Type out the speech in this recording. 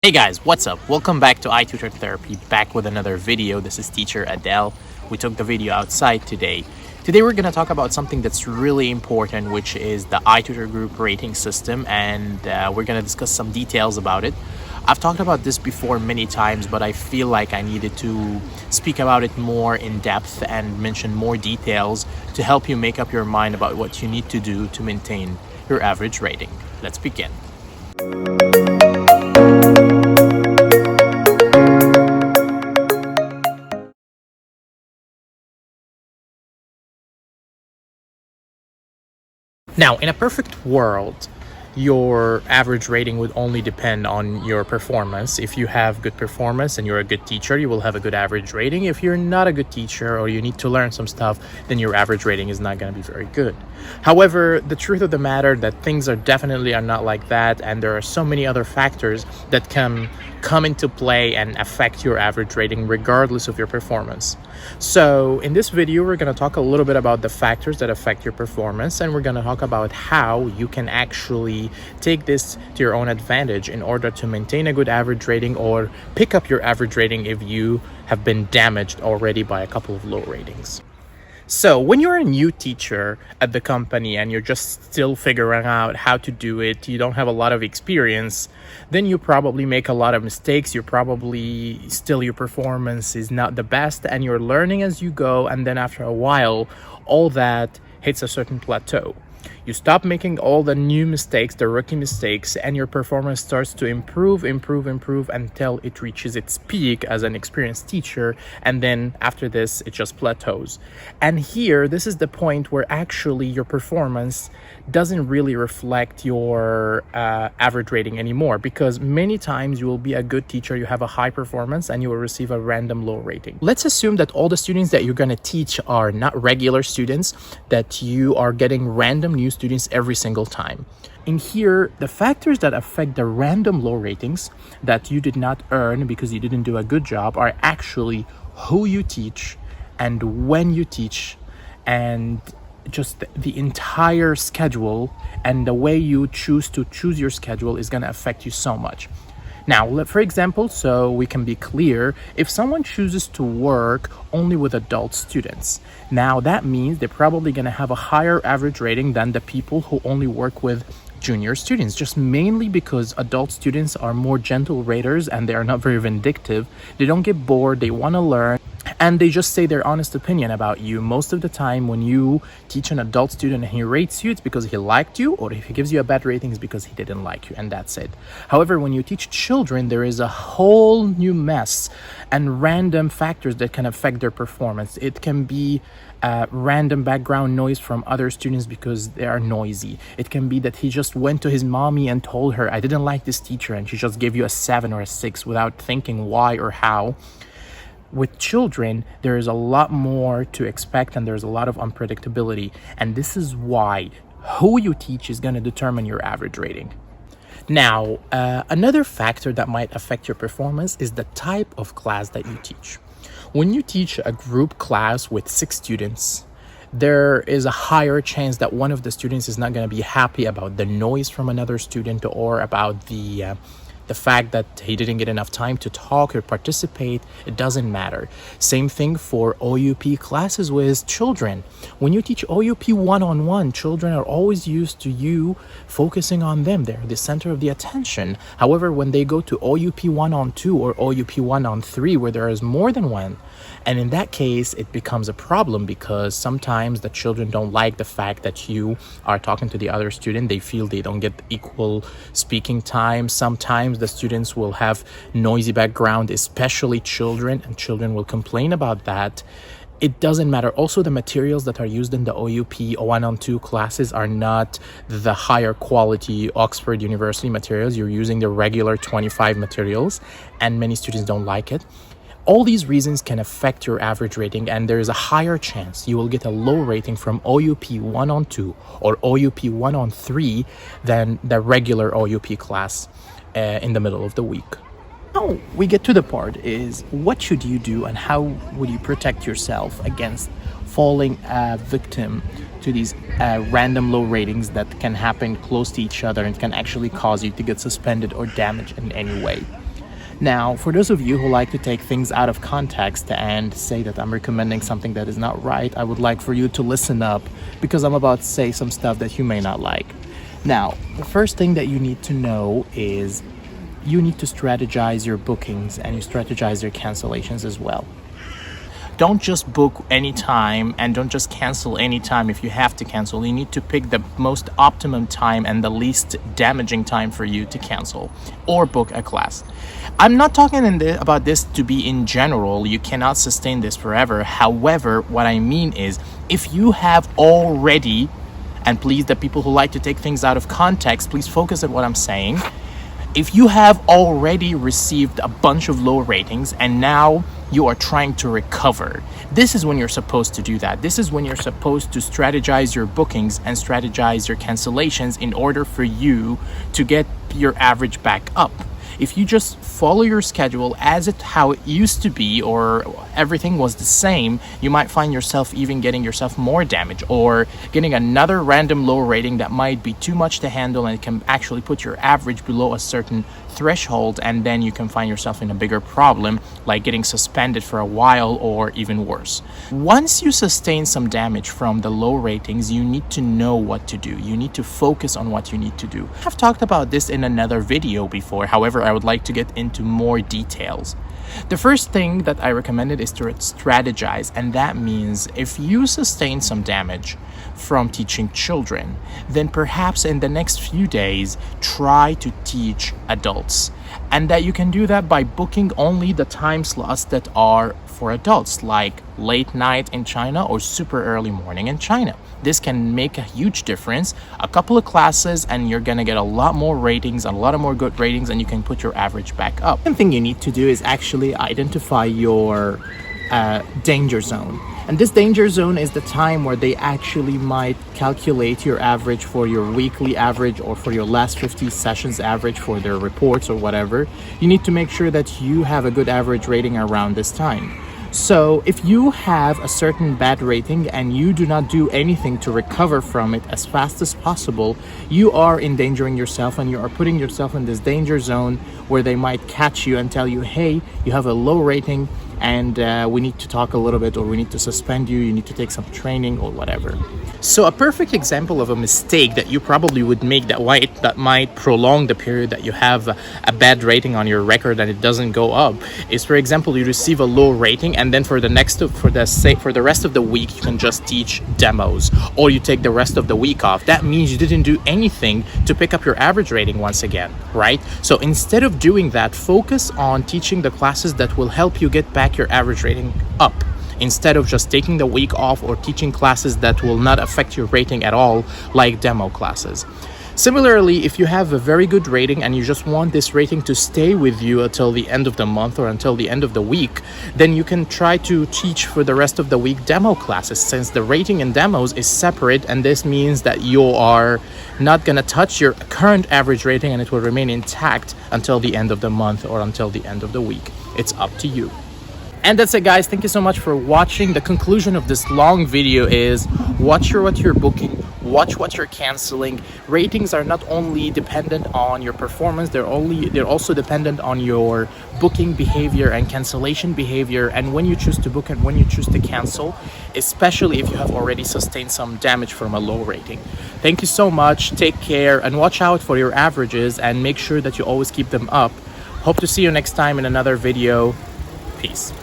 Hey guys, what's up? Welcome back to iTutorTherapy, back with another video. This is teacher Adele. We took the video outside today. Today we're going to talk about something that's really important, which is the iTutorGroup rating system, and we're going to discuss some details about it. I've talked about this before many times, but I feel like I needed to speak about it more in depth and mention more details to help you make up your mind about what you need to do to maintain your average rating. Let's begin. Now, in a perfect world, your average rating would only depend on your performance. If you have good performance and you're a good teacher, you will have a good average rating. If you're not a good teacher or you need to learn some stuff, then your average rating is not going to be very good. However, the truth of the matter that things are not like that, and there are so many other factors that can come into play and affect your average rating regardless of your performance. So in this video, we're going to talk a little bit about the factors that affect your performance, and we're going to talk about how you can actually take this to your own advantage in order to maintain a good average rating or pick up your average rating if you have been damaged already by a couple of low ratings. So when you're a new teacher at the company and you're just still figuring out how to do it, you don't have a lot of experience, then you probably make a lot of mistakes. You're probably still, your performance is not the best and you're learning as you go. And then after a while, all that hits a certain plateau. You stop making all the new mistakes, the rookie mistakes, and your performance starts to improve until it reaches its peak as an experienced teacher. And then after this, it just plateaus. And here, this is the point where actually your performance doesn't really reflect your average rating anymore, because many times you will be a good teacher, you have a high performance, and you will receive a random low rating. Let's assume that all the students that you're going to teach are not regular students, that you are getting random new students every single time. In here, the factors that affect the random low ratings that you did not earn because you didn't do a good job are actually who you teach and when you teach, and just the entire schedule, and the way you choose your schedule is going to affect you so much. Now, for example, so we can be clear, if someone chooses to work only with adult students, now that means they're probably going to have a higher average rating than the people who only work with junior students, just mainly because adult students are more gentle raters and they are not very vindictive. They don't get bored, they want to learn, and they just say their honest opinion about you. Most of the time when you teach an adult student and he rates you, it's because he liked you, or if he gives you a bad rating, it's because he didn't like you, and that's it. However, when you teach children, there is a whole new mess and random factors that can affect their performance. It can be random background noise from other students because they are noisy. It can be that he just went to his mommy and told her, I didn't like this teacher, and she just gave you a 7 or a 6 without thinking why or how. With children, there is a lot more to expect and there's a lot of unpredictability. And this is why who you teach is going to determine your average rating. Now, another factor that might affect your performance is the type of class that you teach. When you teach a group class with 6 students, there is a higher chance that one of the students is not going to be happy about the noise from another student, or about the fact that he didn't get enough time to talk or participate. It doesn't matter. Same thing for OUP classes with children. When you teach OUP one-on-one, children are always used to you focusing on them. They're the center of the attention. However, when they go to OUP 1-on-2 or OUP 1-on-3, where there is more than one, and in that case, it becomes a problem, because sometimes the children don't like the fact that you are talking to the other student. They feel they don't get equal speaking time. Sometimes the students will have noisy background, especially children, and children will complain about that. It doesn't matter. Also, the materials that are used in the OUP 1-on-2 classes are not the higher quality Oxford University materials. You're using the regular 25 materials, and many students don't like it. All these reasons can affect your average rating, and there is a higher chance you will get a low rating from OUP 1-on-2 or OUP 1-on-3 than the regular OUP class in the middle of the week. Now we get to the part is, what should you do and how would you protect yourself against falling victim to these random low ratings that can happen close to each other and can actually cause you to get suspended or damaged in any way. Now, for those of you who like to take things out of context and say that I'm recommending something that is not right, I would like for you to listen up, because I'm about to say some stuff that you may not like. Now, the first thing that you need to know is you need to strategize your bookings and you strategize your cancellations as well. Don't just book anytime and don't just cancel anytime if you have to cancel. You need to pick the most optimum time and the least damaging time for you to cancel or book a class. I'm not talking about this to be in general. You cannot sustain this forever. However, what I mean is if you have already, and please, the people who like to take things out of context, please focus on what I'm saying. If you have already received a bunch of low ratings and now you are trying to recover, this is when you're supposed to do that. This is when you're supposed to strategize your bookings and strategize your cancellations in order for you to get your average back up. If you just follow your schedule how it used to be, or everything was the same, you might find yourself even getting yourself more damage or getting another random low rating that might be too much to handle, and it can actually put your average below a certain threshold, and then you can find yourself in a bigger problem, like getting suspended for a while or even worse. Once you sustain some damage from the low ratings, you need to know what to do. You need to focus on what you need to do. I've talked about this in another video before. However, I would like to get into more details. The first thing that I recommended is to strategize, and that means if you sustain some damage from teaching children, then perhaps in the next few days try to teach adults, and that you can do that by booking only the time slots that are for adults, like late night in China or super early morning in China. This can make a huge difference. A couple of classes and you're gonna get a lot more ratings, a lot of more good ratings, and you can put your average back up. One thing you need to do is actually identify your danger zone. And this danger zone is the time where they actually might calculate your average for your weekly average or for your last 50 sessions average for their reports or whatever. You need to make sure that you have a good average rating around this time. So if you have a certain bad rating and you do not do anything to recover from it as fast as possible, you are endangering yourself and you are putting yourself in this danger zone where they might catch you and tell you, hey, you have a low rating and we need to talk a little bit, or we need to suspend you, you need to take some training or whatever. So a perfect example of a mistake that you probably would make that might prolong the period that you have a bad rating on your record and it doesn't go up is, for example, you receive a low rating and then for the rest of the week you can just teach demos, or you take the rest of the week off. That means you didn't do anything to pick up your average rating once again, right? So instead of doing that, focus on teaching the classes that will help you get back your average rating up, instead of just taking the week off or teaching classes that will not affect your rating at all, like demo classes. Similarly, if you have a very good rating and you just want this rating to stay with you until the end of the month or until the end of the week, then you can try to teach for the rest of the week demo classes, since the rating in demos is separate, and this means that you are not going to touch your current average rating and it will remain intact until the end of the month or until the end of the week. It's up to you. And that's it, guys. Thank you so much for watching. The conclusion of this long video is watch what you're booking, watch what you're canceling. Ratings are not only dependent on your performance, they're also dependent on your booking behavior and cancellation behavior, and when you choose to book and when you choose to cancel, especially if you have already sustained some damage from a low rating. Thank you so much. Take care and watch out for your averages and make sure that you always keep them up. Hope to see you next time in another video. Peace.